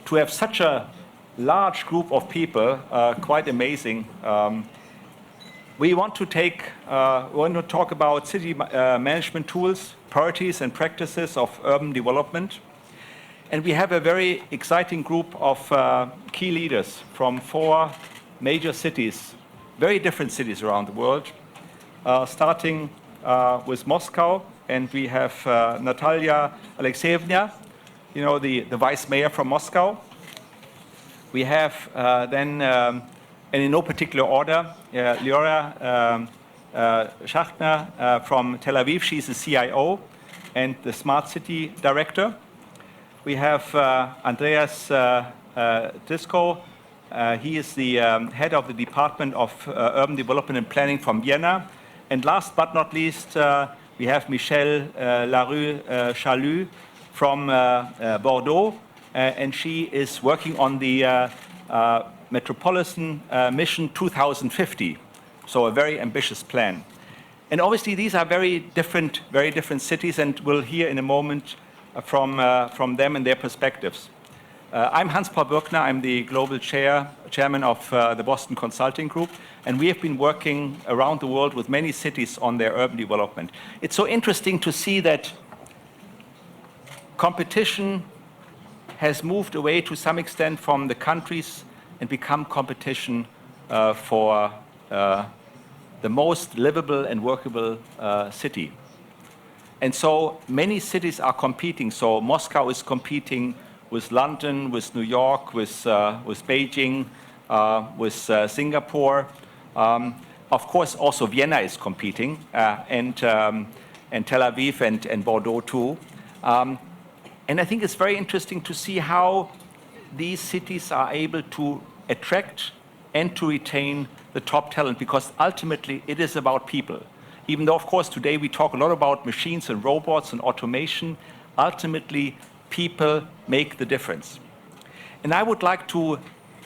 to have such a large group of people, quite amazing. We want to talk about city management tools, priorities and practices of urban development. And we have a very exciting group of key leaders from 4 major cities, very different cities around the world, starting with Moscow. And we have Natalia Alexeyevna, the vice mayor from Moscow. We have then, and in no particular order, Liora Schachtner from Tel Aviv. She's the CIO and the Smart City Director. We have Andreas Tisko. He is the head of the Department of Urban Development and Planning from Vienna. And last but not least, we have Michelle Larue-Chalut from Bordeaux. And she is working on the Metropolitan Mission 2050. So a very ambitious plan. And obviously these are very different cities, and we'll hear in a moment from them and their perspectives. I'm Hans-Paul Birkner. I'm the global chairman of the Boston Consulting Group, and we have been working around the world with many cities on their urban development. It's so interesting to see that competition has moved away to some extent from the countries and become competition for the most livable and workable city. And so many cities are competing. So Moscow is competing with London, with New York, with Beijing, with Singapore. Of course, also Vienna is competing, and Tel Aviv and Bordeaux too. And I think it's very interesting to see how these cities are able to attract and to retain the top talent, because ultimately it is about people. Even though, of course, today we talk a lot about machines and robots and automation, ultimately people make the difference. And I would like to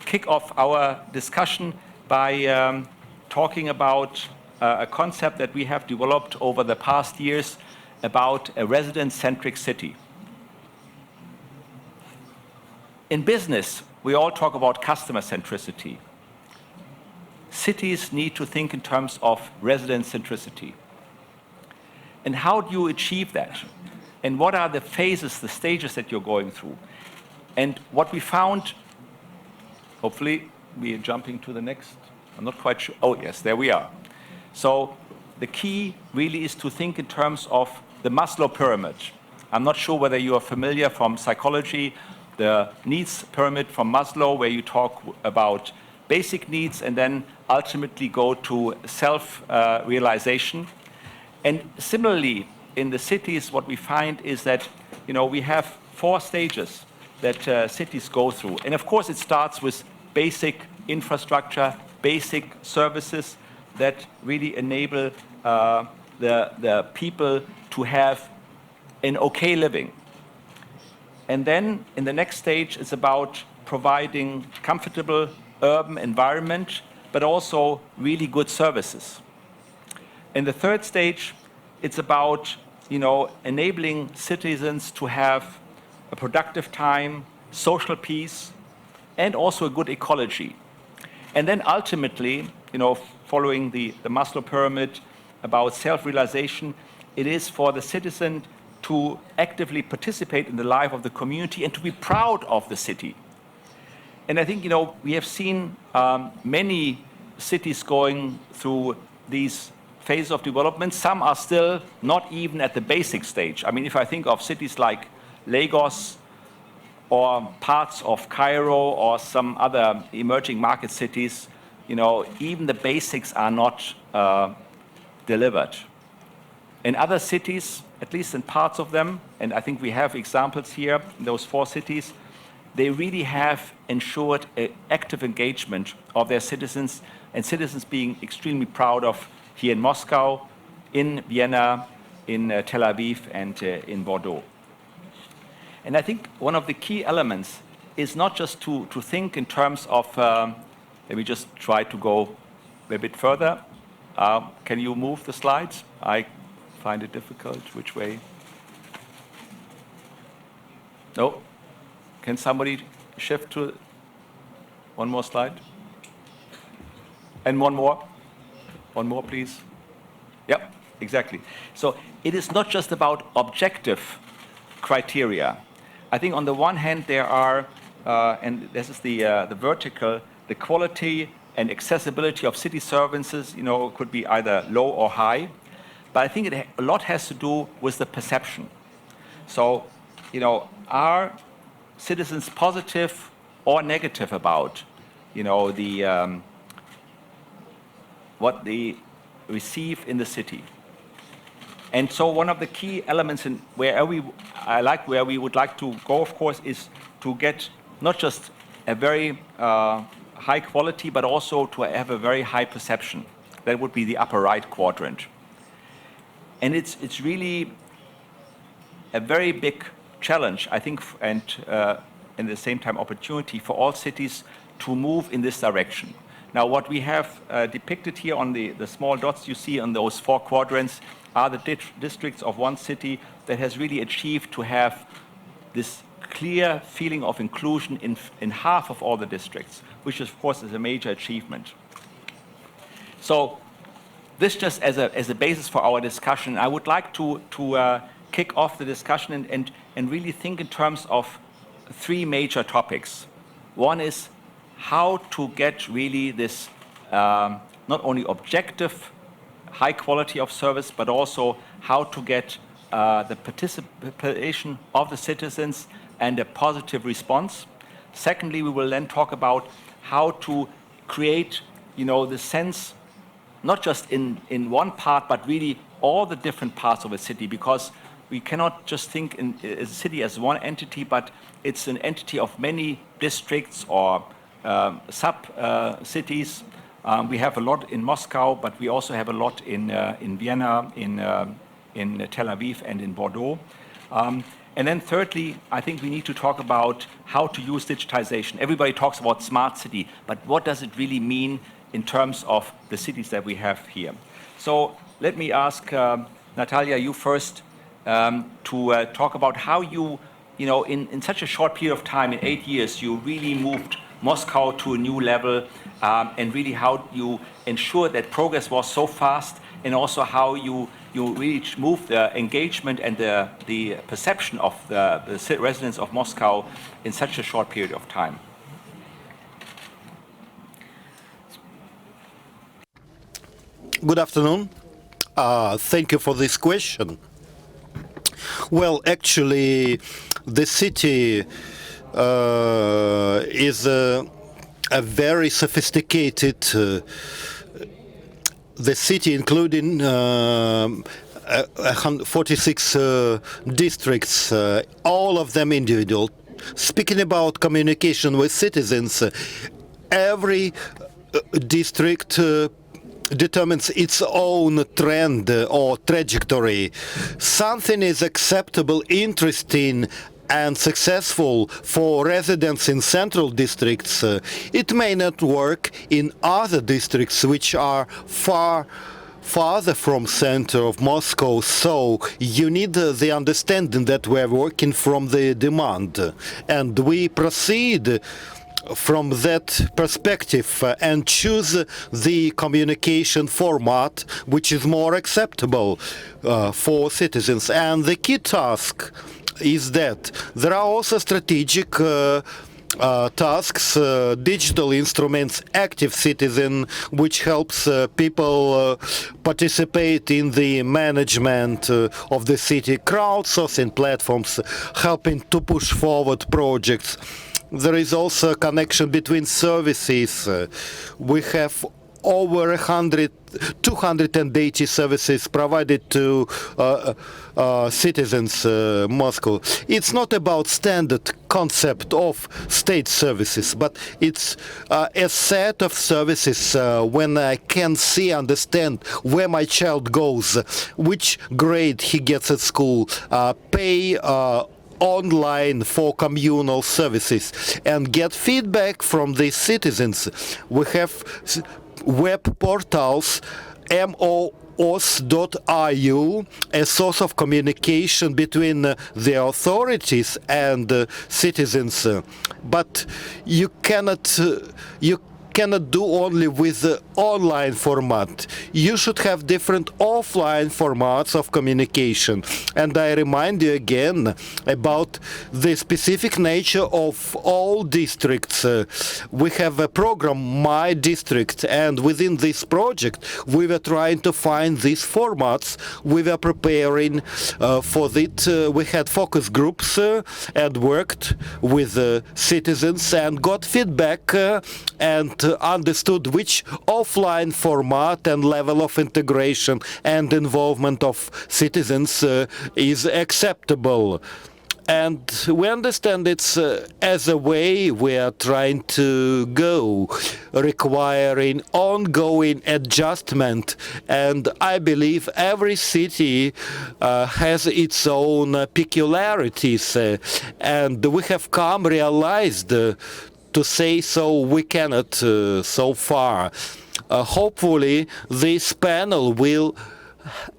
kick off our discussion by talking about a concept that we have developed over the past years about a resident-centric city. In business, we all talk about customer centricity. Cities need to think in terms of resident centricity. And how do you achieve that? And what are the phases, the stages that you're going through? And what we found, hopefully we are jumping to the next, I'm not quite sure. Oh yes, there we are. So the key really is to think in terms of the Maslow pyramid. I'm not sure whether you are familiar from psychology, the needs pyramid from Maslow, where you talk about basic needs and then ultimately go to self-realization. And similarly, in the cities, what we find is that we have 4 stages that cities go through. And of course, it starts with basic infrastructure, basic services that really enable the people to have an okay living. And then in the next stage, it's about providing comfortable urban environment, but also really good services. In the third stage, it's about enabling citizens to have a productive time, social peace, and also a good ecology. And then ultimately, following the Maslow pyramid about self-realization, it is for the citizen to actively participate in the life of the community and to be proud of the city. And I think, we have seen many cities going through these phases of development. Some are still not even at the basic stage. I mean, if I think of cities like Lagos or parts of Cairo or some other emerging market cities, even the basics are not delivered. In other cities, at least in parts of them, and I think we have examples here in those 4 cities, they really have ensured an active engagement of their citizens, and citizens being extremely proud of here in Moscow, in Vienna, in Tel Aviv, and in Bordeaux. And I think one of the key elements is not just to think in terms of, let me just try to go a bit further. Can you move the slides? I find it difficult. Which way? No? Can somebody? shift to one more slide? And one more. One more, please. Yep, exactly. So it is not just about objective criteria. I think on the one hand there are, and this is the vertical, the quality and accessibility of city services, could be either low or high. But I think a lot has to do with the perception. So, are citizens positive or negative about, what they receive in the city? And so one of the key elements in where we would like to go, of course, is to get not just a very high quality, but also to have a very high perception. That would be the upper right quadrant. And it's really a very big challenge, I think, and at the same time opportunity for all cities to move in this direction. Now, what we have depicted here on the small dots you see on those 4 quadrants are the districts of one city that has really achieved to have this clear feeling of inclusion in half of all the districts, which of course is a major achievement. So this just as a basis for our discussion, I would like to kick off the discussion and really think in terms of 3 major topics. One is how to get really this not only objective high quality of service, but also how to get the participation of the citizens and a positive response. Secondly, we will then talk about how to create, the sense, not just in one part, but really all the different parts of a city, because we cannot just think in a city as one entity, but it's an entity of many districts or sub-cities. We have a lot in Moscow, but we also have a lot in Vienna, in Tel Aviv, and in Bordeaux. And then thirdly, I think we need to talk about how to use digitalization. Everybody talks about smart city, but what does it really mean in terms of the cities that we have here? So let me ask Natalia, you first, to talk about how you, in such a short period of time, in 8 years, you really moved Moscow to a new level, and really how you ensure that progress was so fast, and also how you really moved the engagement and the perception of the residents of Moscow in such a short period of time. Good afternoon. Thank you for this question. Well, actually, the city is a very sophisticated the city, including 46 districts, all of them individual. Speaking about communication with citizens, every district determines its own trend or trajectory. Something is acceptable, interesting, and successful for residents in central districts. It may not work in other districts which are farther from center of Moscow, so you need the understanding that we're working from the demand, and we proceed from that perspective and choose the communication format which is more acceptable for citizens. And the key task is that there are also strategic tasks, digital instruments, active citizen, which helps people participate in the management of the city, crowdsourcing platforms, helping to push forward projects. There is also a connection between services. We have over 280 services provided to citizens Moscow. It's not about standard concept of state services, but it's a set of services when I can see, understand where my child goes, which grade he gets at school, pay online for communal services, and get feedback from the citizens. We have web portals, os.ru, a source of communication between the authorities and citizens. But you cannot do only with the online format. You should have different offline formats of communication. And I remind you again about the specific nature of all districts. We have a program, My District, and within this project we were trying to find these formats. We were preparing for it. We had focus groups and worked with citizens and got feedback and understood which offline format and level of integration and involvement of citizens is acceptable. And we understand it's as a way we are trying to go, requiring ongoing adjustment. And I believe every city has its own peculiarities, and we have come realized to say so we cannot so far. Hopefully this panel will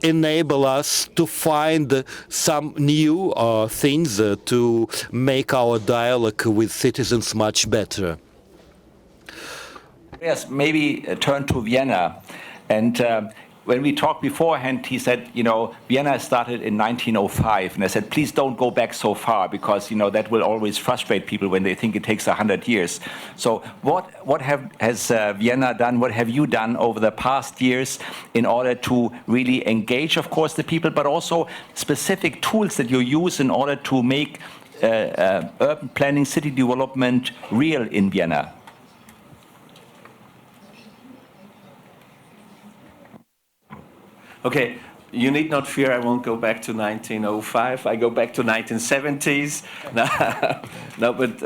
enable us to find some new things to make our dialogue with citizens much better. Yes, maybe turn to Vienna. And when we talked beforehand, he said, Vienna started in 1905. And I said, please don't go back so far, because, that will always frustrate people when they think it takes 100 years. So what has Vienna done? What have you done over the past years in order to really engage, of course, the people, but also specific tools that you use in order to make urban planning, city development real in Vienna? Okay, you need not fear, I won't go back to 1905. I go back to 1970s. No, but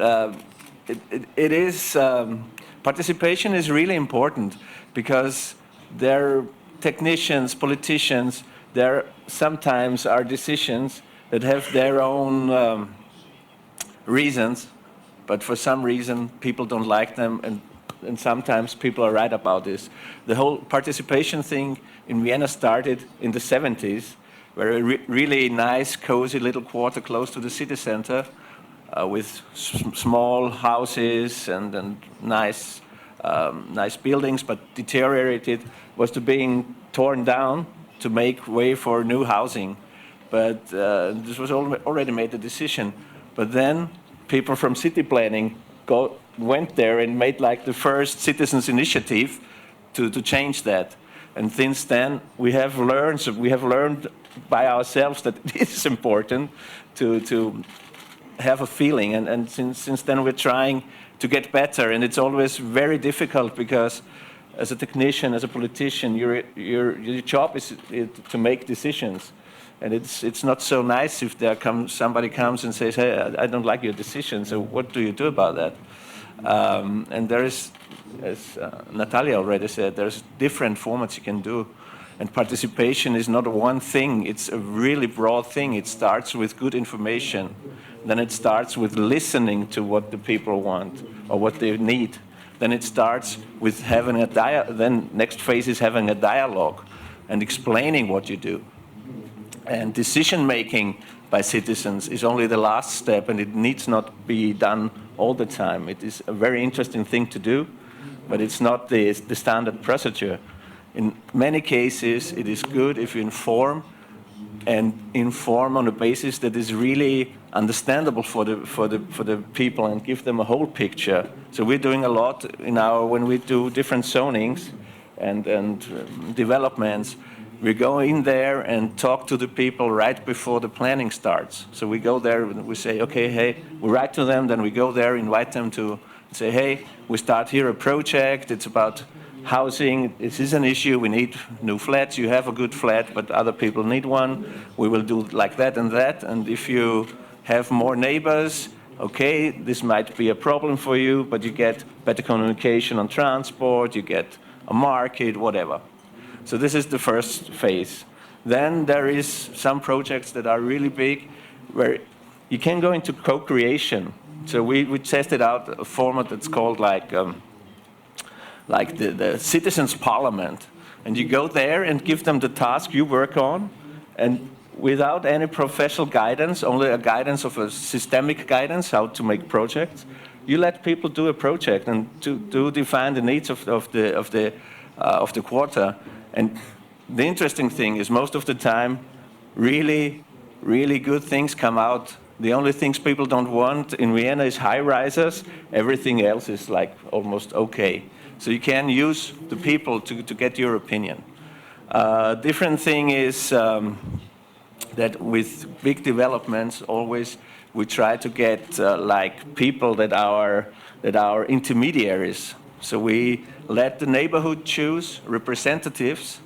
it is, participation is really important, because there technicians, politicians, there sometimes are decisions that have their own reasons, but for some reason people don't like them, and sometimes people are right about this. The whole participation thing in Vienna started in the 70s, where a really nice, cozy little quarter close to the city center with small houses and nice buildings, but deteriorated, was being torn down to make way for new housing. But this was already made the decision. But then people from city planning went there and made like the first citizens' initiative to change that. And since then, we have learned by ourselves that it is important to have a feeling. And since then, we're trying to get better. And it's always very difficult, because as a technician, as a politician, your job is to make decisions. And it's not so nice if somebody comes and says, hey, I don't like your decision, so what do you do about that? And there is, as Natalia already said, there's different formats you can do. And participation is not one thing, it's a really broad thing. It starts with good information. Then it starts with listening to what the people want or what they need. Then it starts with having then next phase is having a dialogue and explaining what you do. And decision-making by citizens is only the last step, and it needs not be done all the time. It is a very interesting thing to do, but it's not the standard procedure. In many cases, it is good if you inform on a basis that is really understandable for the people and give them a whole picture. So we're doing a lot when we do different zonings and developments. We go in there and talk to the people right before the planning starts. So we go there and we say, okay, hey, we write to them, then we go there, invite them to say, hey, we start here a project, it's about housing, this is an issue, we need new flats, you have a good flat, but other people need one, we will do like that, and if you have more neighbors, okay, this might be a problem for you, but you get better communication on transport, you get a market, whatever. So this is the first phase. Then there is some projects that are really big where you can go into co-creation. So we tested out a format that's called like the Citizens Parliament. And you go there and give them the task you work on, and without any professional guidance, only a guidance of a systemic guidance, how to make projects, you let people do a project and to define the needs of the quarter. And the interesting thing is most of the time, really, really good things come out. The only things people don't want in Vienna is high rises. Everything else is like almost okay. So you can use the people to get your opinion. Different thing is that with big developments, always we try to get like people that are intermediaries. So we let the neighborhood choose representatives,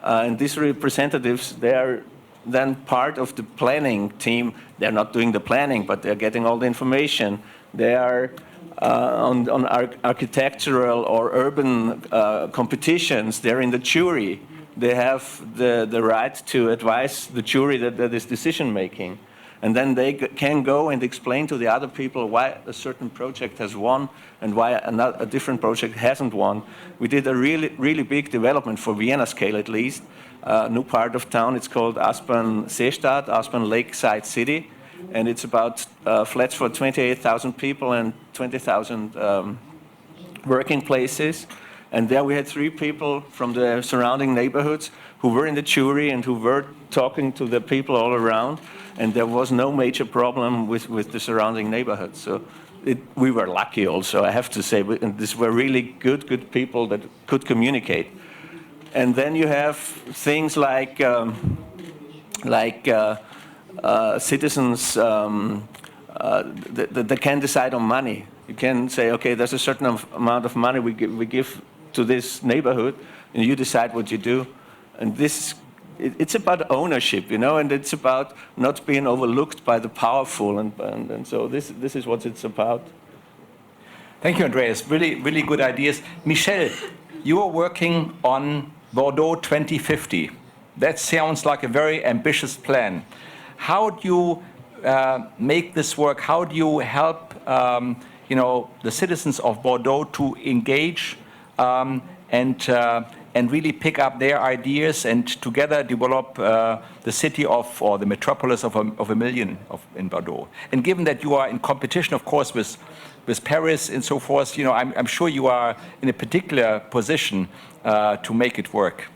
and these representatives, they are then part of the planning team. They're not doing the planning, but they're getting all the information. They are on architectural or urban competitions. They're in the jury. They have the right to advise the jury that is decision making. And then they can go and explain to the other people why a certain project has won and why a different project hasn't won. We did a really, really big development for Vienna scale at least. New part of town, it's called Aspen Seestadt, Aspen Lakeside City. And it's about flats for 28,000 people and 20,000 working places. And there we had 3 people from the surrounding neighborhoods who were in the jury and who were talking to the people all around. And there was no major problem with the surrounding neighborhoods. So we were lucky also, I have to say. And these were really good people that could communicate. And then you have things like citizens that can decide on money. You can say, okay, there's a certain amount of money we give to this neighborhood, and you decide what you do. And it's about ownership, you know, and it's about not being overlooked by the powerful, and so this is what it's about. Thank you, Andreas. Really, really good ideas. Michel, you are working on Bordeaux 2050. That sounds like a very ambitious plan. How do you make this work? How do you help the citizens of Bordeaux to engage and really pick up their ideas and together develop the city or the metropolis of a million in Bordeaux? And given that you are in competition, of course, with Paris and so forth, I'm sure you are in a particular position to make it work.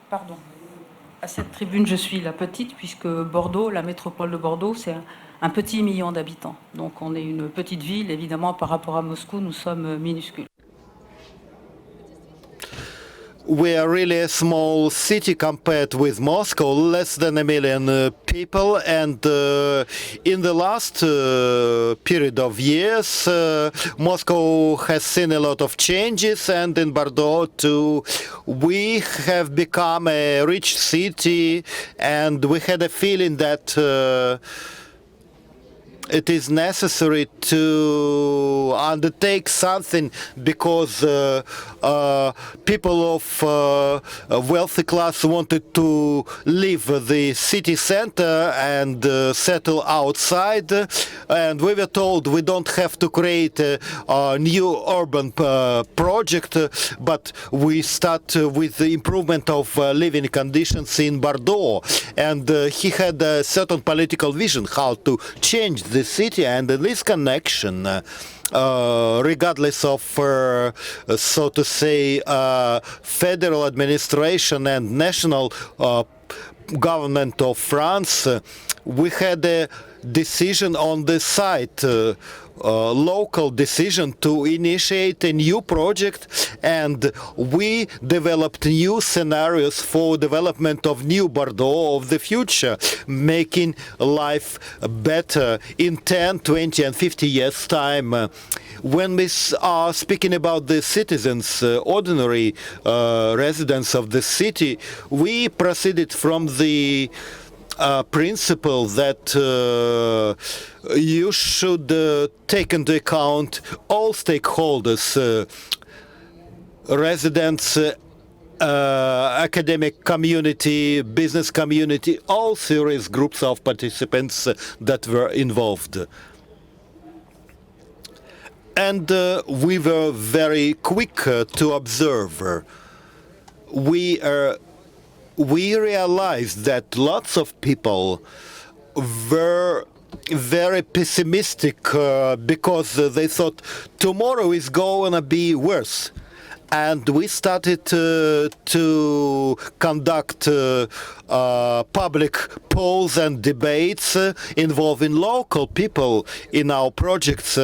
Pardon. À cette tribune, je suis la petite, puisque Bordeaux, la métropole de Bordeaux, c'est un petit million d'habitants. Donc on est une petite ville, évidemment, par rapport à Moscou, nous sommes minuscules. We are really a small city compared with Moscow, less than 1 million people, and in the last period of years, Moscow has seen a lot of changes, and in Bordeaux too, we have become a rich city, and we had a feeling that it is necessary to undertake something because people of wealthy class wanted to leave the city center and settle outside, and we were told we don't have to create a new urban project, but we start with the improvement of living conditions in Bordeaux, and he had a certain political vision how to change the city, and in this connection, regardless of, so to say, federal administration and national government of France, we had a decision on the site, local decision to initiate a new project, and we developed new scenarios for development of new Bordeaux of the future, making life better in 10, 20 and 50 years time. When we are speaking about the citizens, ordinary residents of the city, we proceeded from the principle that you should take into account all stakeholders, residents, academic community, business community, all serious groups of participants that were involved. And we were very quick to observe. We realized that lots of people were very pessimistic because they thought tomorrow is going to be worse. And we started to conduct public polls and debates involving local people in our projects,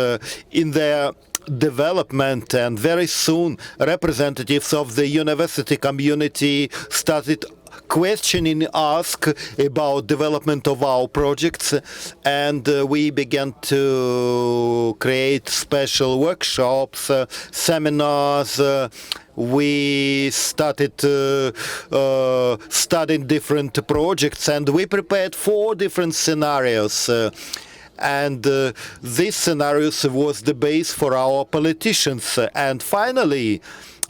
in their development, and very soon representatives of the university community started questioning us about development of our projects, and we began to create special workshops, seminars. We started studying different projects, and we prepared 4 different scenarios. And these scenarios was the base for our politicians. And finally,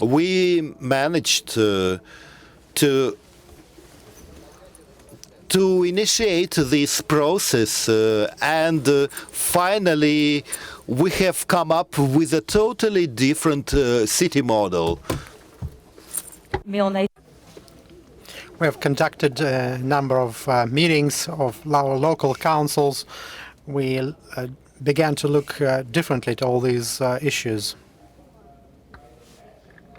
we managed to initiate this process, and finally we have come up with a totally different city model. Mais on a We have conducted a number of meetings of our local councils. We began to look differently at all these issues.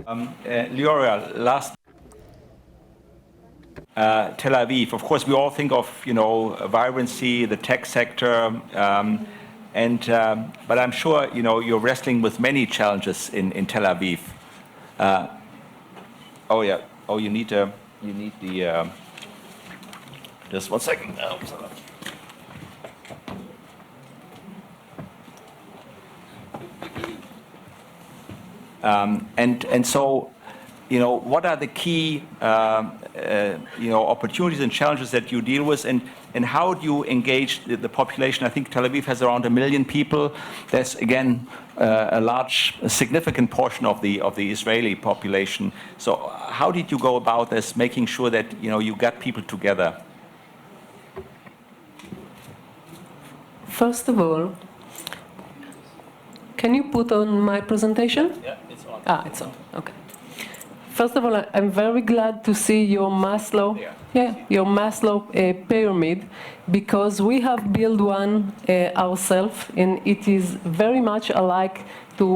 Leora, last Tel Aviv. Of course, we all think of vibrancy, the tech sector, but I'm sure you're wrestling with many challenges in Tel Aviv. Oh yeah. Oh, you need the. Just 1 second. And so, what are the key opportunities and challenges that you deal with, and how do you engage the population? I think Tel Aviv has around 1 million people. There's again a significant portion of the Israeli population. So how did you go about this, making sure that you got people together? First of all, can you put on my presentation? Yeah, it's on. It's on. Okay. First of all, I'm very glad to see your Maslow, your Maslow pyramid, because we have built one ourselves, and it is very much alike to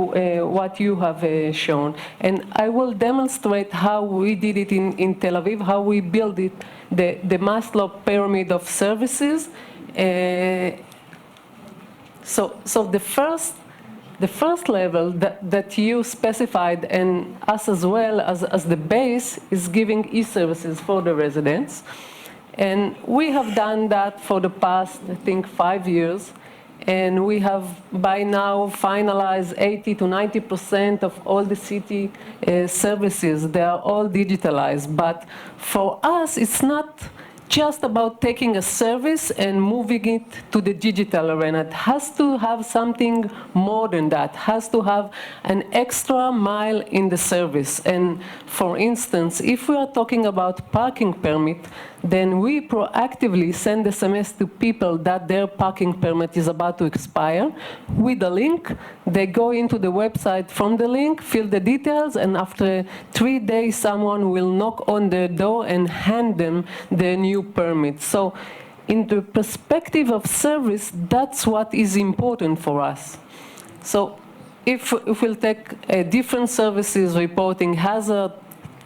what you have shown. And I will demonstrate how we did it in Tel Aviv, how we built it, the Maslow pyramid of services. So the first level that you specified, and us as well as the base, is giving e-services for the residents. And we have done that for the past, I think, 5 years. And we have by now finalized 80 to 90% of all the city services. They are all digitalized. But for us, it's not just about taking a service and moving it to the digital arena. It has to have something more than that. It has to have an extra mile in the service. And for instance, if we are talking about parking permit, then we proactively send SMS to people that their parking permit is about to expire with a link. They go into the website from the link, fill the details, and after 3 days, someone will knock on their door and hand them their new permit. So in the perspective of service, that's what is important for us. So if we'll take different services, reporting hazard,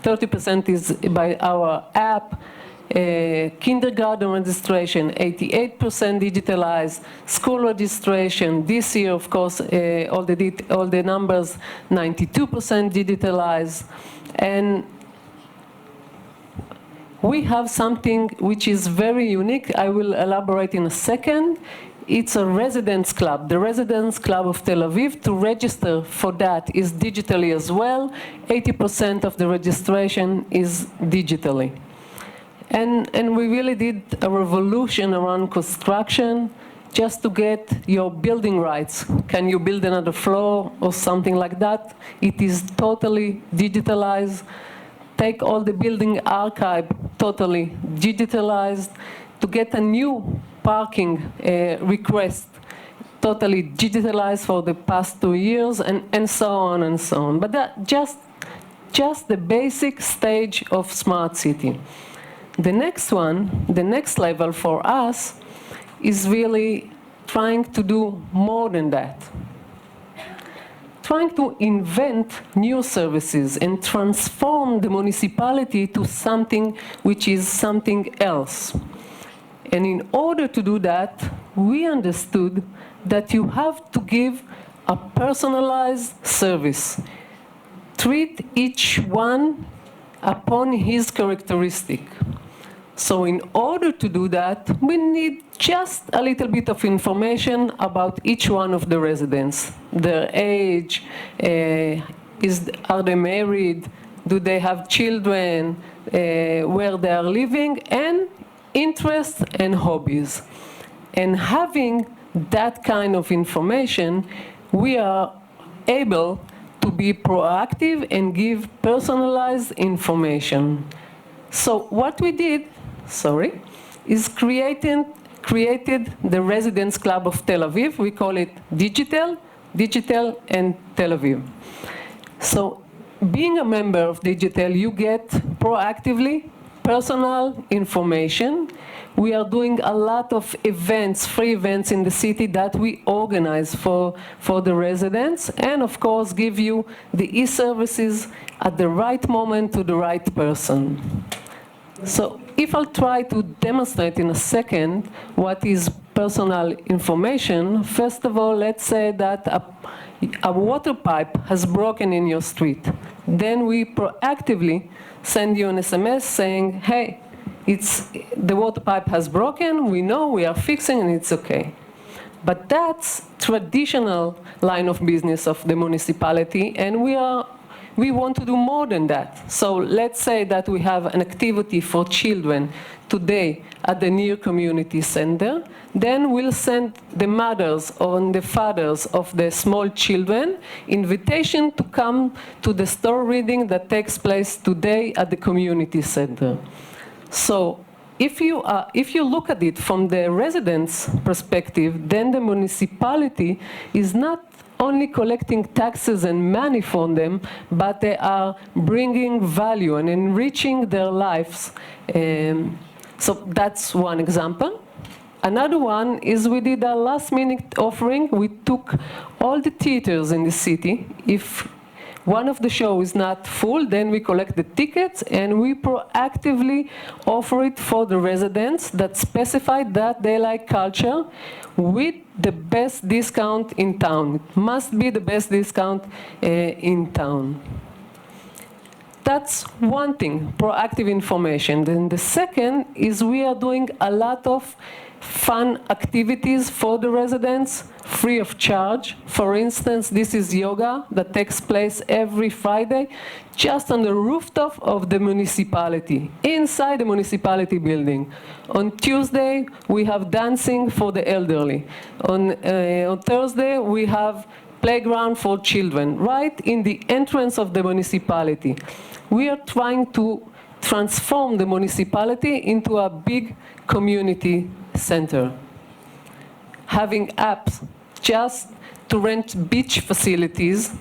30% is by our app. Kindergarten registration, 88% digitalized. School registration, this year, of course, all the numbers, 92% digitalized. And we have something which is very unique. I will elaborate in a second. It's a residence club, the Residence Club of Tel Aviv. To register for that is digitally as well. 80% of the registration is digitally. And we really did a revolution around construction just to get your building rights. Can you build another floor or something like that? It is totally digitalized. Take all the building archive, totally digitalized. To get a new parking request, totally digitalized for the past 2 years, and so on and so on. But that just the basic stage of smart city. The next one, the next level for us, is really trying to do more than that. Trying to invent new services and transform the municipality to something which is something else. And in order to do that, we understood that you have to give a personalized service. Treat each one upon his characteristic. So in order to do that, we need just a little bit of information about each one of the residents. Their age, are they married, do they have children, where they are living, and interests and hobbies. And having that kind of information, we are able to be proactive and give personalized information. So what we did, is created the Residents Club of Tel Aviv. We call it Digital, and Tel Aviv. So being a member of Digital, you get proactively personal information. We are doing a lot of events, free events in the city that we organize for the residents, and of course give you the e-services at the right moment to the right person. So if I'll try to demonstrate in a second what is personal information, first of all, let's say that a water pipe has broken in your street. Then we proactively send you an SMS saying, hey, the water pipe has broken, we know, we are fixing, and it's okay. But that's traditional line of business of the municipality, and we want to do more than that. So let's say that we have an activity for children today at the near community center. Then we'll send the mothers or the fathers of the small children invitation to come to the store reading that takes place today at the community center. So if you look at it from the residents' perspective, then the municipality is not only collecting taxes and money from them, but they are bringing value and enriching their lives. So that's one example. Another one is we did a last-minute offering. We took all the theaters in the city. If one of the shows is not full, then we collect the tickets and we proactively offer it for the residents that specify that they like culture with the best discount in town. It must be the best discount in town. That's one thing, proactive information. Then the second is we are doing a lot of fun activities for the residents, free of charge. For instance, this is yoga that takes place every Friday, just on the rooftop of the municipality, inside the municipality building. On Tuesday, we have dancing for the elderly. On Thursday, we have playground for children, right in the entrance of the municipality. We are trying to transform the municipality into a big community center. Having apps just to rent beach facilities,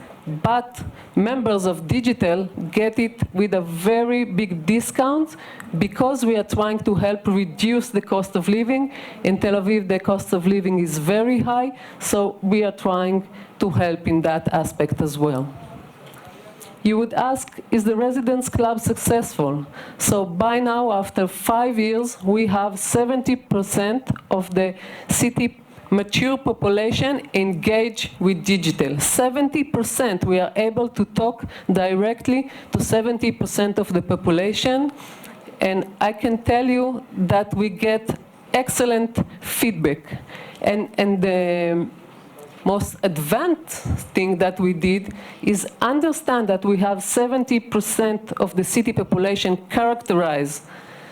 but members of Digital get it with a very big discount because we are trying to help reduce the cost of living. In Tel Aviv, the cost of living is very high, so we are trying to help in that aspect as well. You would ask, is the Residents Club successful? So by now, after 5 years, we have 70% of the city mature population engaged with Digital. 70%, we are able to talk directly to 70% of the population. And I can tell you that we get excellent feedback. And the most advanced thing that we did is understand that we have 70% of the city population characterized.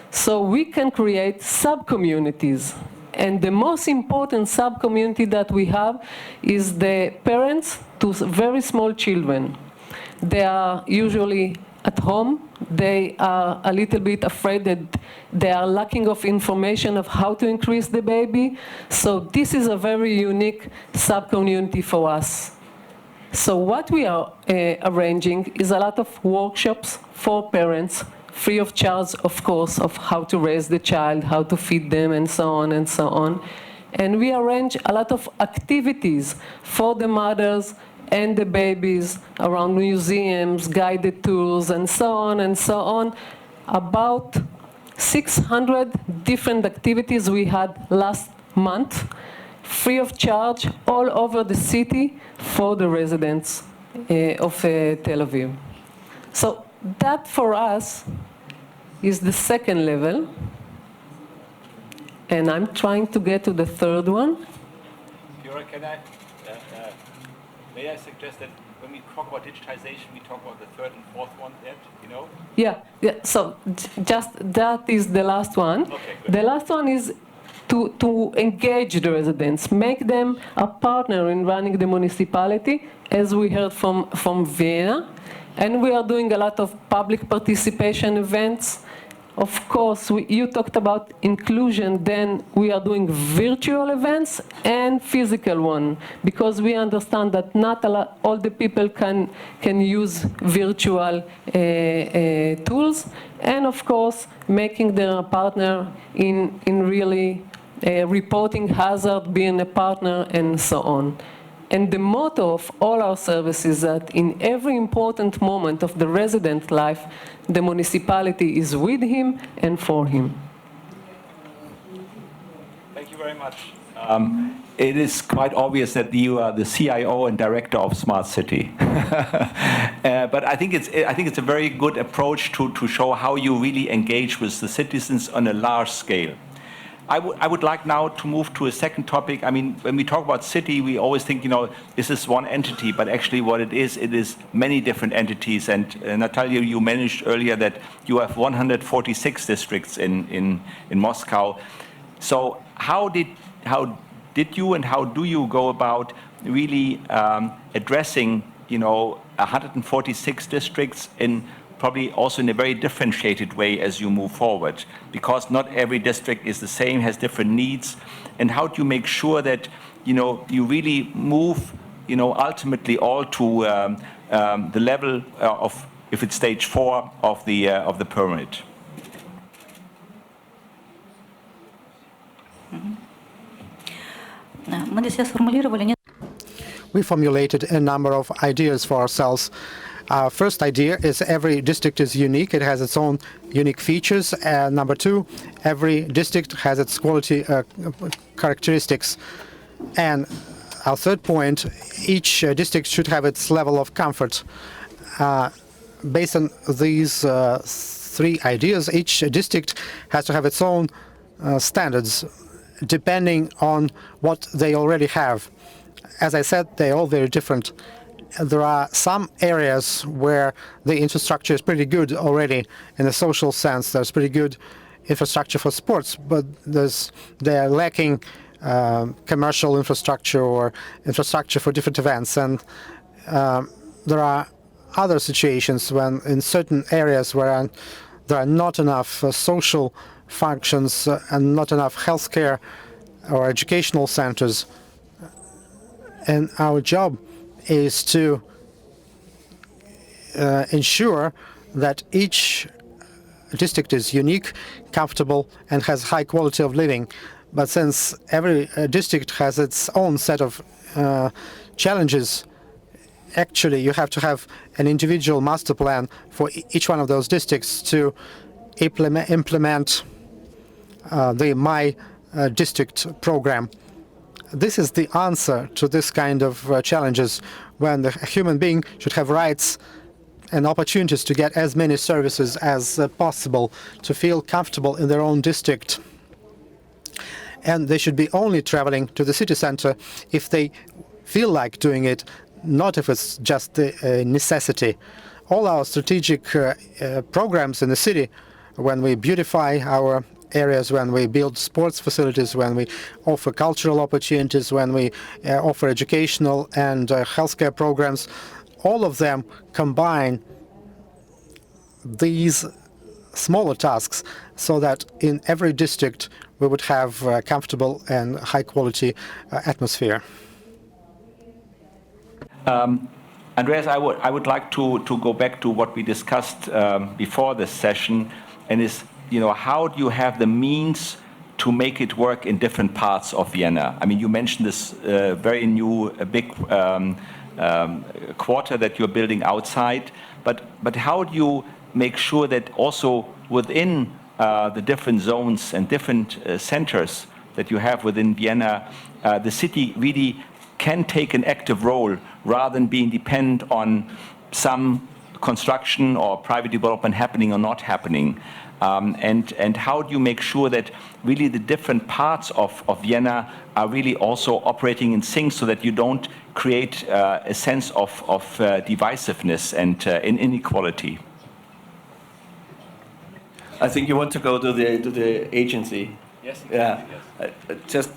So we can create sub-communities. And the most important sub-community that we have is the parents to very small children. They are usually at home. They are a little bit afraid that they are lacking of information of how to increase the baby. So this is a very unique sub-community for us. So what we are arranging is a lot of workshops for parents, free of charge, of course, of how to raise the child, how to feed them, and so on and so on. And we arrange a lot of activities for the mothers and the babies around museums, guided tours, and so on and so on. About 600 different activities we had last month, free of charge, all over the city for the residents of Tel Aviv. So that for us is the second level. And I'm trying to get to the third one. Fiora, may I suggest that when we talk about digitization, we talk about the third and fourth one, you know? Yeah. So just that is the last one. Okay, good. The last one is to engage the residents, make them a partner in running the municipality, as we heard from Vienna. And we are doing a lot of public participation events. Of course, you talked about inclusion, then we are doing virtual events and physical one, because we understand that not all the people can use virtual tools, and of course, making them a partner in really reporting hazard, being a partner, and so on. And the motto of all our services is that in every important moment of the resident life, the municipality is with him and for him. Thank you very much. It is quite obvious that you are the CIO and director of Smart City. But I think it's a very good approach to show how you really engage with the citizens on a large scale. I would like now to move to a second topic. I mean, when we talk about city, we always think, you know, this is one entity, but actually what it is many different entities. And Natalia, you mentioned earlier that you have 146 districts in Moscow. So how did you and how do you go about really addressing, you know, 146 districts in probably also in a very differentiated way as you move forward, because not every district is the same, has different needs. And how do you make sure that, you know, you really move, you know, ultimately all to the level of, if it's stage 4 of the pyramid? We formulated a number of ideas for ourselves. Our first idea is every district is unique. It has its own unique features. And number 2, every district has its quality characteristics. And our third point, each district should have its level of comfort. Based on these 3 ideas, each district has to have its own standards, depending on what they already have. As I said, they're all very different. There are some areas where the infrastructure is pretty good already in a social sense. There's pretty good infrastructure for sports, but they're lacking commercial infrastructure or infrastructure for different events. And there are other situations when in certain areas where there are not enough social functions and not enough healthcare or educational centers. And our job is to ensure that each district is unique, comfortable, and has high quality of living. But since every district has its own set of challenges, actually you have to have an individual master plan for each one of those districts to implement the My District program. This is the answer to this kind of challenges, when the human being should have rights and opportunities to get as many services as possible, to feel comfortable in their own district. And they should be only traveling to the city center if they feel like doing it, not if it's just a necessity. All our strategic programs in the city, when we beautify our areas, when we build sports facilities, when we offer cultural opportunities, when we offer educational and healthcare programs, all of them combine the these smaller tasks so that in every district we would have a comfortable and high-quality atmosphere. Andreas, I would like to go back to what we discussed before this session, and is, how do you have the means to make it work in different parts of Vienna? I mean, you mentioned this very new, big quarter that you're building outside, but how do you make sure that also within the different zones and different centers that you have within Vienna, the city really can take an active role rather than being dependent on some construction or private development happening or not happening? And how do you make sure that really the different parts of Vienna are really also operating in sync so that you don't create a sense of divisiveness and inequality? I think you want to go to the agency. Yes. Yeah. Just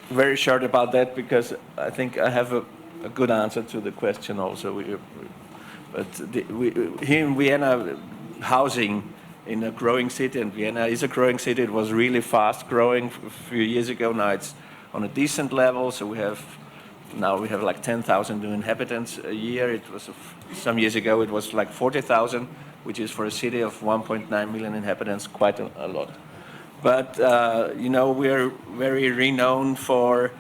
very short about that, because I think I have a good answer to the question also. Here in Vienna, housing in a growing city, and Vienna is a growing city. It was really fast growing a few years ago. Now it's on a decent level. So we have like 10,000 new inhabitants a year. It was some years ago it was like 40,000, which is for a city of 1.9 million inhabitants quite a lot. But we're very renowned for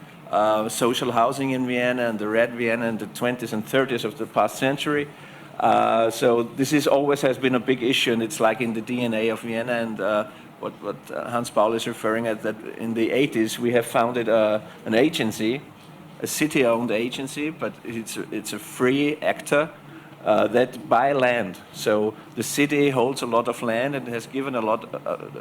social housing in Vienna and the Red Vienna in the 20s and 30s of the past century. So this is always has been a big issue, and it's like in the DNA of Vienna. And what Hans Paul is referring at, that in the 80s we have founded an agency, a city-owned agency, but it's a free actor that buy land. So the city holds a lot of land and has given a lot,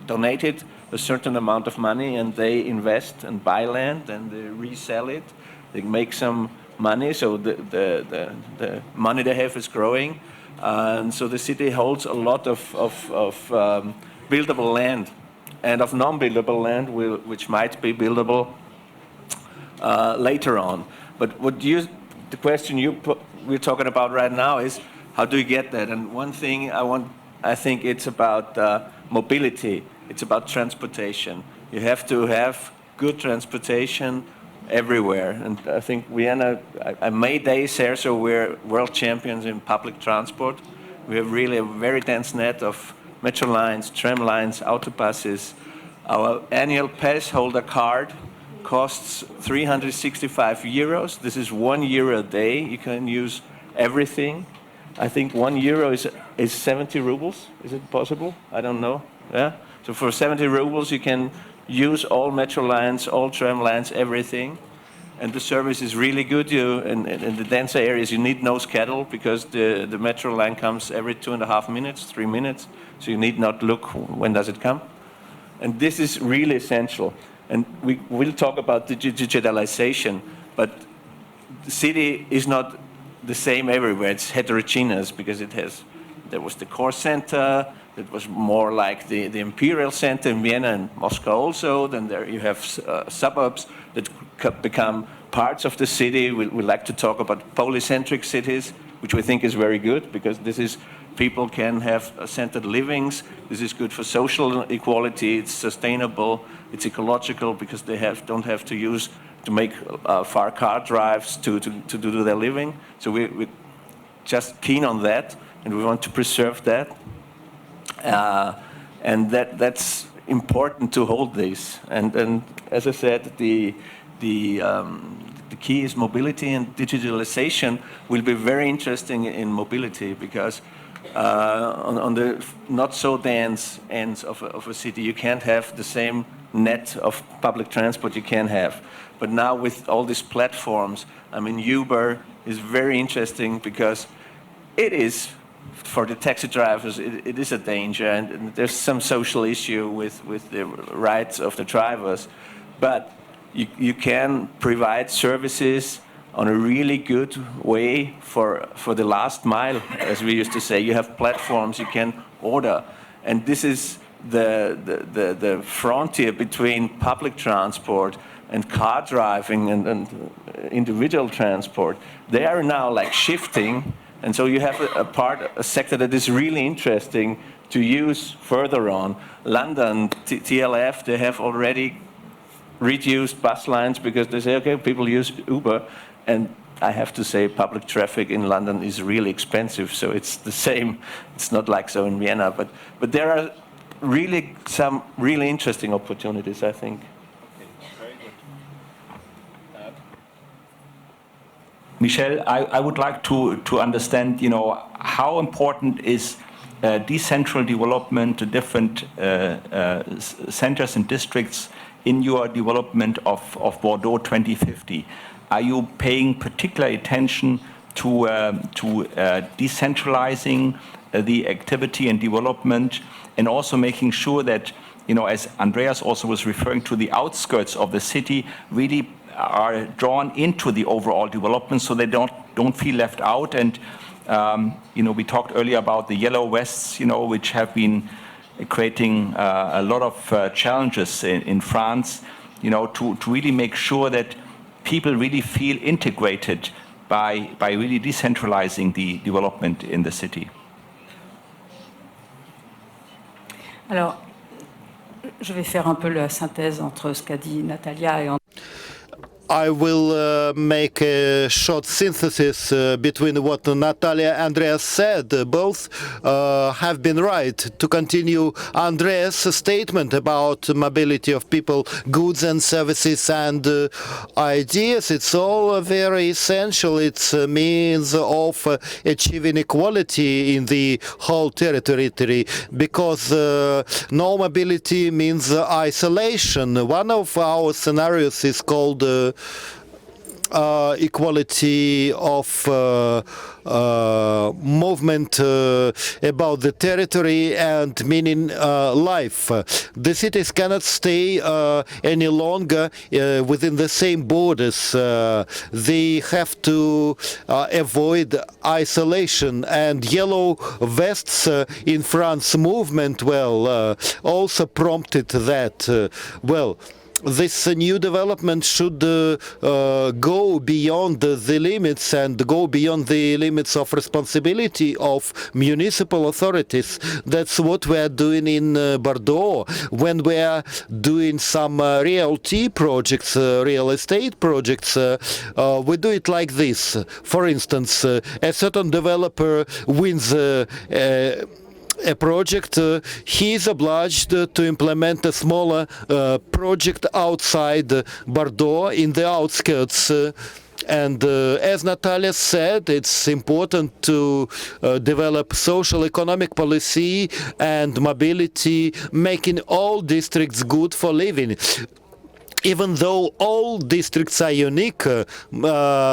donated a certain amount of money, and they invest and buy land and they resell it. They make some money, so the money they have is growing, and so the city holds a lot of buildable land and of non-buildable land, which might be buildable later on. But the question we're talking about right now is how do you get that? And one thing I think it's about mobility. It's about transportation. You have to have good transportation everywhere. And I think Vienna, I made days here, so we're world champions in public transport. We have really a very dense net of metro lines, tram lines, autobuses. Our annual pass holder card costs 365 euros. This is €1 a day. You can use everything. I think €1 is 70 rubles. Is it possible? I don't know. Yeah. So for 70 rubles, you can use all metro lines, all tram lines, everything. And the service is really good. In the denser areas, you need no schedule, because the metro line comes every 2.5 minutes, 3 minutes. So you need not look when does it come. And this is really essential. And we will talk about digitalization, but the city is not the same everywhere. It's heterogeneous, because there was the core center, that was more like the imperial center in Vienna and Moscow also. Then there you have suburbs that become parts of the city. We like to talk about polycentric cities, which we think is very good, because this is people can have centered livings. This is good for social equality. It's sustainable. It's ecological, because they don't have to make far car drives to do their living. So we're just keen on that, and we want to preserve that. And that's important to hold this. And as I said, the key is mobility, and digitalization will be very interesting in mobility, because on the not so dense ends of a city, you can't have the same net of public transport you can have. But now with all these platforms, I mean, Uber is very interesting, because it is, for the taxi drivers, it is a danger, and there's some social issue with the rights of the drivers. But you can provide services on a really good way for the last mile, as we used to say. You have platforms you can order, and this is the frontier between public transport and car driving and individual transport. They are now like shifting, And so you have a sector that is really interesting to use further on. London, TLF, they have already reduced bus lines because they say, okay, people use Uber. And I have to say public traffic in London is really expensive, so it's the same. It's not like so in Vienna. But there are really some really interesting opportunities, I think. Michel, I would like to understand, how important is decentral development to different centers and districts in your development of Bordeaux 2050? Are you paying particular attention to decentralizing the activity and development, and also making sure that, as Andreas also was referring to, the outskirts of the city really are drawn into the overall development so they don't feel left out? And we talked earlier about the yellow vests, which have been creating a lot of challenges in France, to really make sure that people really feel integrated by really decentralizing the development in the city. Alors, je vais faire un peu la synthèse entre ce qu'a dit Natalia et I will make a short synthesis between what Natalia and Andreas said. Both have been right. To continue Andreas' statement about mobility of people, goods and services and ideas, it's all very essential. It's a means of achieving equality in the whole territory, because no mobility means isolation. One of our scenarios is called equality of movement about the territory and meaning life. The cities cannot stay any longer within the same borders. They have to avoid isolation, and yellow vests in France movement, also prompted that. This new development should go beyond the limits and go beyond the limits of responsibility of municipal authorities. That's what we are doing in Bordeaux when we are doing some realty projects, real estate projects. We do it like this. For instance, a certain developer wins a project, he is obliged to implement a smaller project outside Bordeaux in the outskirts. And as Natalia said, it's important to develop social economic policy and mobility, making all districts good for living. Even though all districts are unique,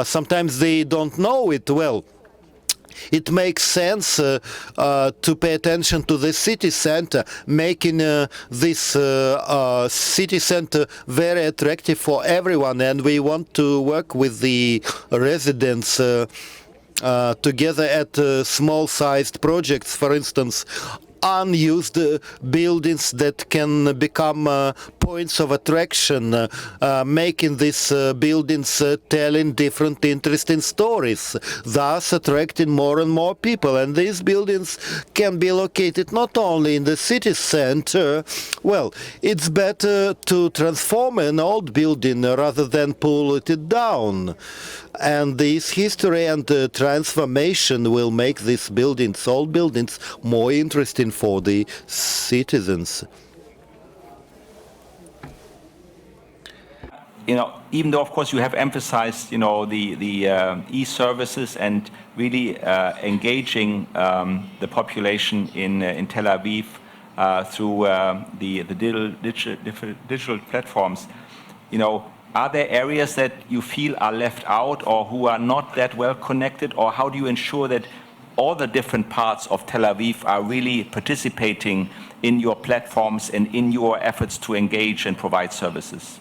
sometimes they don't know it well. It makes sense to pay attention to the city center, making this city center very attractive for everyone. And we want to work with the residents together at small-sized projects, for instance, unused buildings that can become points of attraction, making these buildings telling different interesting stories, thus attracting more and more people. And these buildings can be located not only in the city center. It's better to transform an old building rather than pull it down. And this history and transformation will make these buildings, old buildings, more interesting for the citizens. Even though, of course, you have emphasized, the e-services and really engaging the population in Tel Aviv through the digital platforms, are there areas that you feel are left out or who are not that well connected? Or how do you ensure that all the different parts of Tel Aviv are really participating in your platforms and in your efforts to engage and provide services?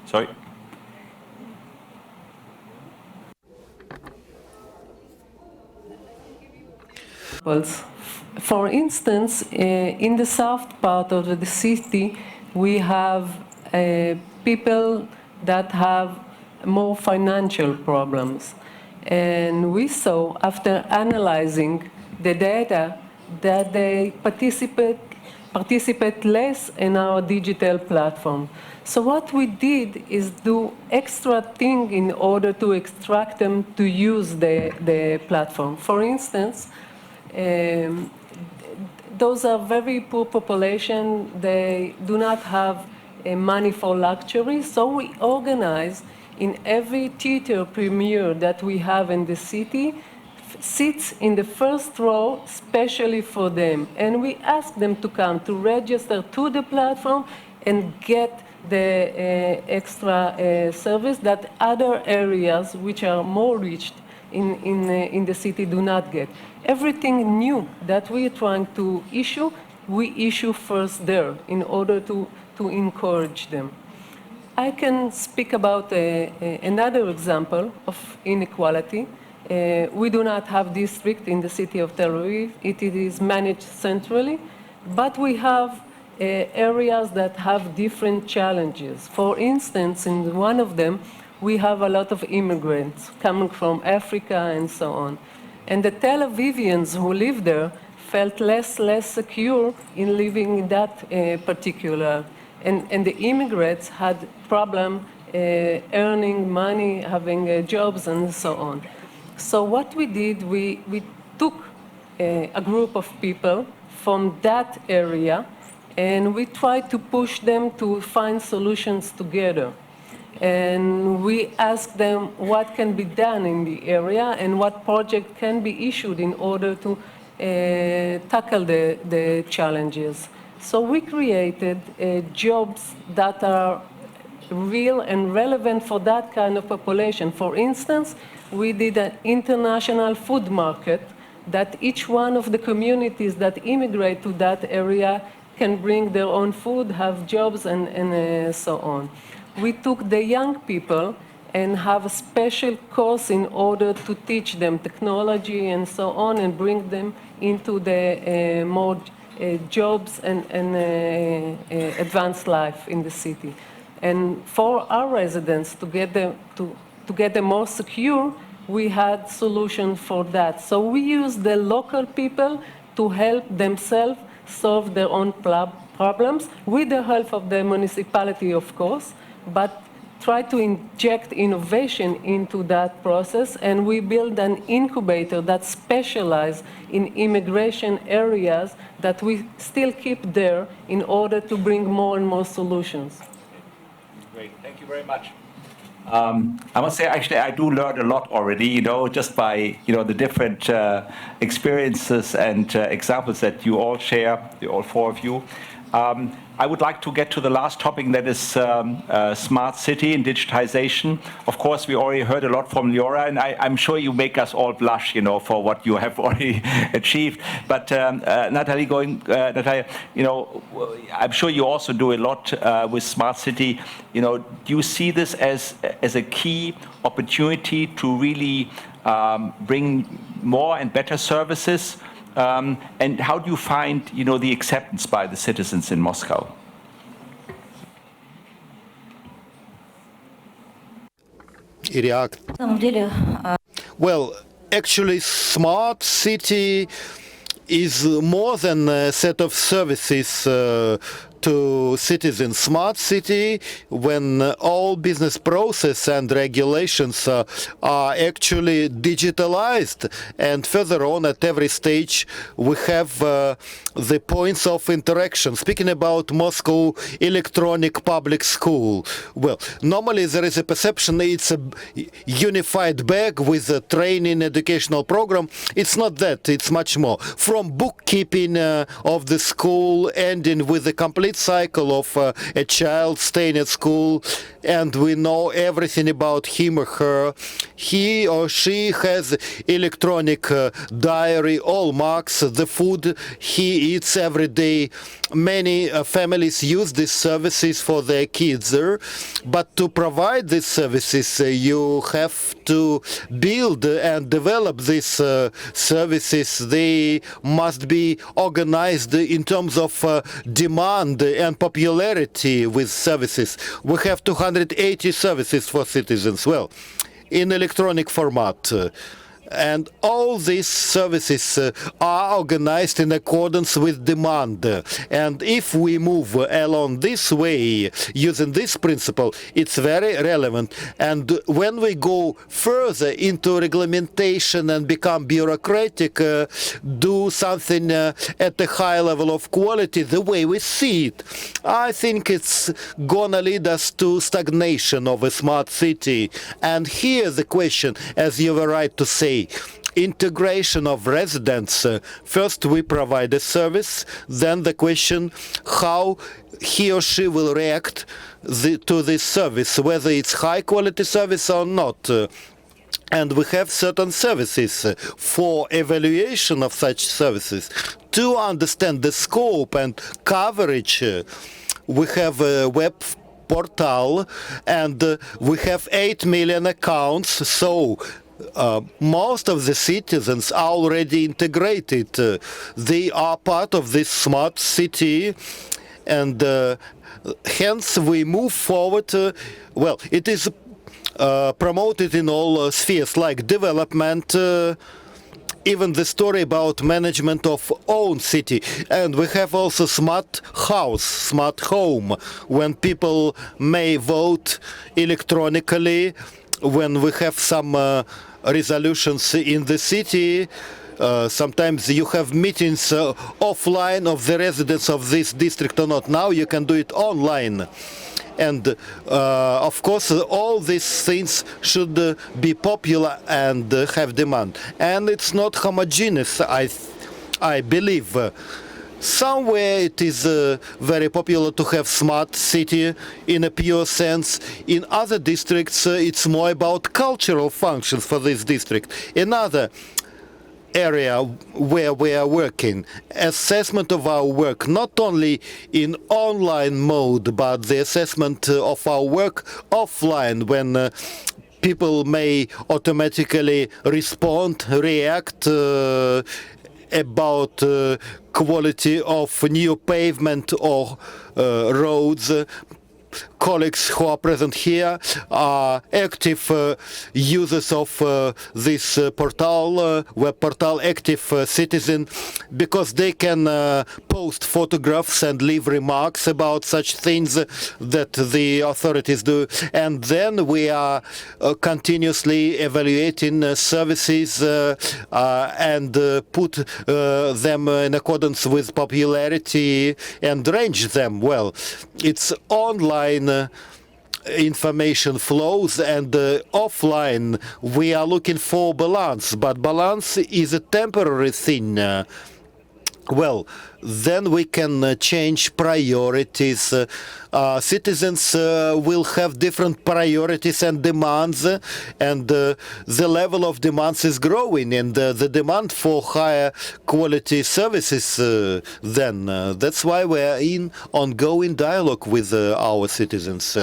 Sorry? For instance, in the south part of the city, we have people that have more financial problems. And we saw, after analyzing the data, that they participate less in our digital platform. So what we did is do extra thing in order to extract them to use the platform. For instance, those are very poor population. They do not have money for luxury. So we organize in every theater premiere that we have in the city, seats in the first row specially for them. And we ask them to come to register to the platform and get the extra service that other areas which are more reached in the city do not get. Everything new that we are trying to issue, we issue first there in order to encourage them. I can speak about another example of inequality. We do not have district in the city of Tel Aviv. It is managed centrally, but we have areas that have different challenges. For instance, in one of them, we have a lot of immigrants coming from Africa and so on. And the Tel Avivians who live there felt less secure in living in that particular. And the immigrants had problem earning money, having jobs, and so on. So what we did, we took a group of people from that area, and we tried to push them to find solutions together. And we asked them what can be done in the area and what project can be issued in order to tackle the challenges. So we created jobs that are real and relevant for that kind of population. For instance, we did an international food market that each one of the communities that immigrate to that area can bring their own food, have jobs, and so on. We took the young people and have a special course in order to teach them technology and so on and bring them into the more jobs and advanced life in the city. And for our residents, to get them more secure, we had solutions for that. So we use the local people to help themselves solve their own problems, with the help of the municipality, of course, but try to inject innovation into that process. And we build an incubator that specializes in immigration areas that we still keep there in order to bring more and more solutions. Great, thank you very much. I must say, actually, I do learn a lot already, just by, the different experiences and examples that you all share, all four of you. I would like to get to the last topic, that is smart city and digitalization. Of course, we already heard a lot from Liora, and I'm sure you make us all blush, for what you have already achieved. But Natalie, I'm sure you also do a lot with smart city. Do you see this as a key opportunity to really bring more and better services? And how do you find, the acceptance by the citizens in Moscow? Well, actually, smart city is more than a set of services to citizens. Smart city, when all business process and regulations are actually digitalized, and further on at every stage we have the points of interaction. Speaking about Moscow Electronic Public School, well, normally there is a perception it's a unified bag with a training educational program. It's not that, it's much more. From bookkeeping of the school, ending with the complete cycle of a child staying at school, and we know everything about him or her. He or she has electronic diary, all marks, the food he eats every day. Many families use these services for their kids, but to provide these services, you have to build and develop these services. They must be organized in terms of demand and popularity with services. We have 280 services for citizens, well, in electronic format. And all these services are organized in accordance with demand. And if we move along this way, using this principle, it's very relevant. And when we go further into regulation and become bureaucratic, do something at a high level of quality, the way we see it, I think it's gonna lead us to stagnation of a smart city. And here the question, as you were right to say, integration of residents. First we provide a service, then the question how he or she will react to this service, whether it's high quality service or not. And we have certain services for evaluation of such services. To understand the scope and coverage, we have a web portal and we have 8 million accounts, so most of the citizens are already integrated. They are part of this smart city, and hence we move forward. Well, it is promoted in all spheres like development, even the story about management of own city. And we have also smart house, smart home, when people may vote electronically, when we have some resolutions in the city. Sometimes you have meetings offline of the residents of this district or not. Now you can do it online. And of course all these things should be popular and have demand. And it's not homogeneous, I believe. Somewhere it is very popular to have smart city in a pure sense. In other districts it's more about cultural functions for this district. Another area where we are working, assessment of our work, not only in online mode, but the assessment of our work offline, when people may automatically respond, react about quality of new pavement or roads. Colleagues who are present here are active users of this portal, web portal, active citizen, because they can post photographs and leave remarks about such things that the authorities do. And then we are continuously evaluating services and put them in accordance with popularity and range them. Well, it's online information flows, and offline we are looking for balance, but balance is a temporary thing. Well, then we can change priorities. Citizens will have different priorities and demands, and the level of demands is growing, and the demand for higher quality services then. That's why we're in ongoing dialogue with our citizens.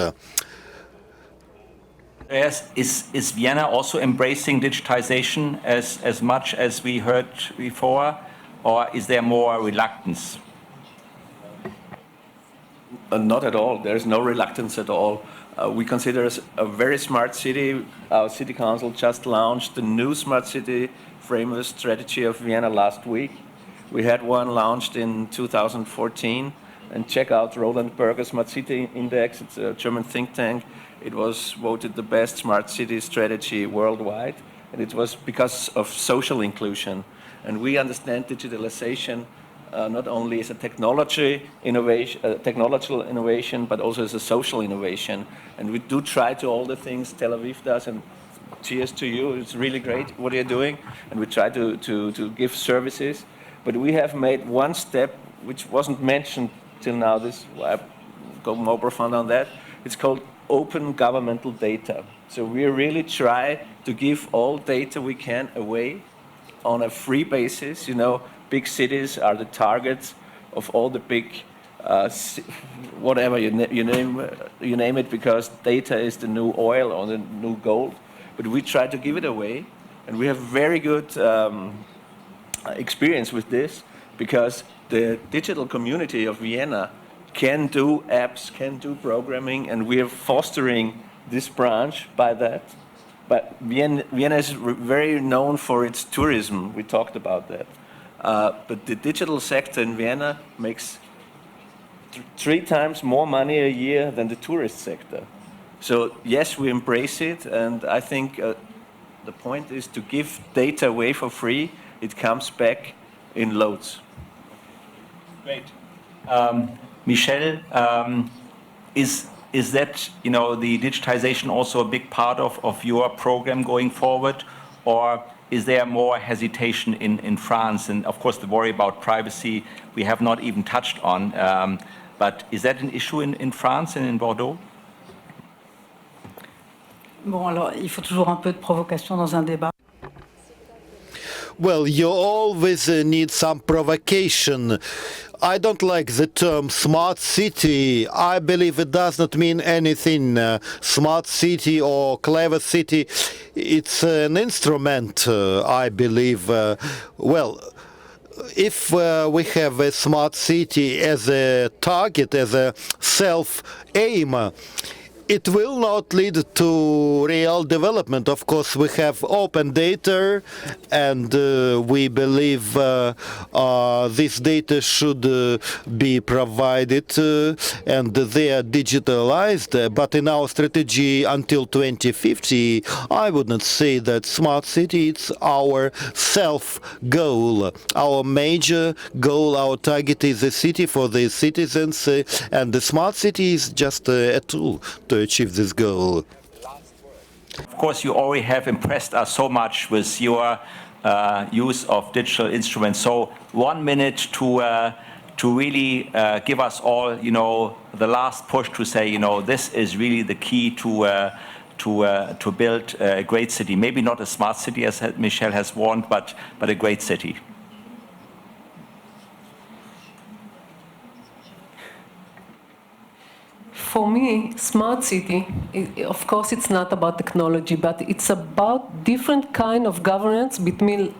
Is Vienna also embracing digitization as much as we heard before? Or is there more reluctance? Not at all. There's no reluctance at all. We consider us a very smart city. Our city council just launched the new smart city framework strategy of Vienna last week. We had one launched in 2014. And check out Roland Berger's Smart City Index. It's a German think tank. It was voted the best smart city strategy worldwide. And it was because of social inclusion. And we understand digitalization not only as a technological innovation, but also as a social innovation. And we do try to all the things Tel Aviv does, and cheers to you, it's really great what you're doing. And we try to give services. But we have made one step, which wasn't mentioned till now. I go more profound on that. It's called open governmental data. So we really try to give all data we can away on a free basis. You know, big cities are the targets of all the big, whatever you name it, because data is the new oil or the new gold. But we try to give it away, and we have very good experience with this, because the digital community of Vienna can do apps, can do programming, and we are fostering this branch by that. But Vienna is very known for its tourism. We talked about that. But the digital sector in Vienna makes 3 times more money a year than the tourist sector. So yes, we embrace it, and I think the point is to give data away for free. It comes back in loads. Great. Michel, is that, the digitization also a big part of your program going forward, or is there more hesitation in France? And of course, the worry about privacy we have not even touched on. But is that an issue in France and in Bordeaux? Bon, alors, il faut toujours un peu de provocation dans un débat. Well, you always need some provocation. I don't like the term smart city. I believe it does not mean anything. Smart city or clever city, it's an instrument, I believe. Well, if we have a smart city as a target, as a self-aim, it will not lead to real development. Of course, we have open data, and we believe this data should be provided, and they are digitalized. But in our strategy until 2050, I would not say that smart city is our self-goal. Our major goal, our target is a city for the citizens, and the smart city is just a tool to achieve this goal. Of course, you already have impressed us so much with your use of digital instruments. So 1 minute to really give us all, the last push to say, this is really the key to build a great city. Maybe not a smart city, as Michel has warned, but a great city. For me, smart city, of course, it's not about technology, but it's about different kind of governance between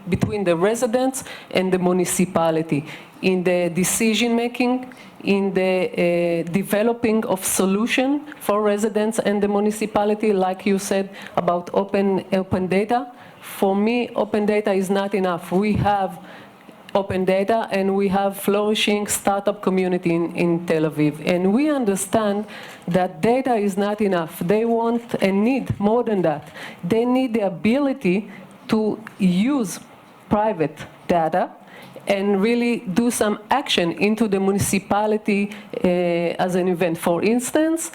the residents and the municipality in the decision making, in the developing of solution for residents and the municipality, like you said about open data. For me, open data is not enough. We have open data, and we have flourishing startup community in Tel Aviv. And we understand that data is not enough. They want and need more than that. They need the ability to use private data and really do some action into the municipality as an event. For instance,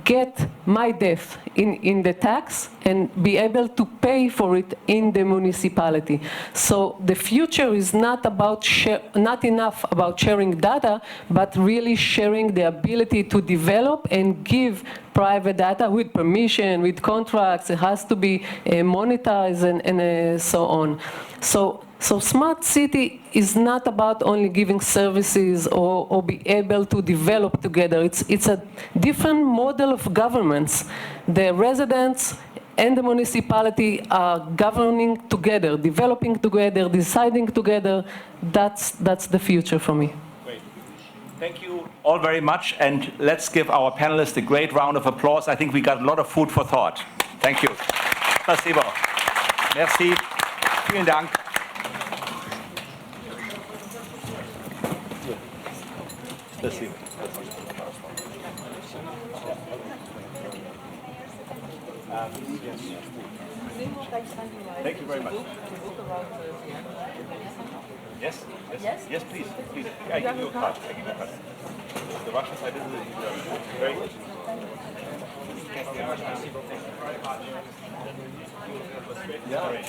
get my death in the tax and be able to pay for it in the municipality. So the future is not enough about sharing data, but really sharing the ability to develop and give private data with permission, with contracts. It has to be monetized and so on. So smart city is not about only giving services or be able to develop together. It's a different model of governments. The residents and the municipality are governing together, developing together, deciding together. That's the future for me. Great. Thank you all very much, and let's give our panelists a great round of applause. I think we got a lot of food for thought. Thank you. Spasibo. Merci. Vielen Dank. Spasibo. Thank you very much. Yes, yes, please. I give you a card. The Russian side is very good. Yeah.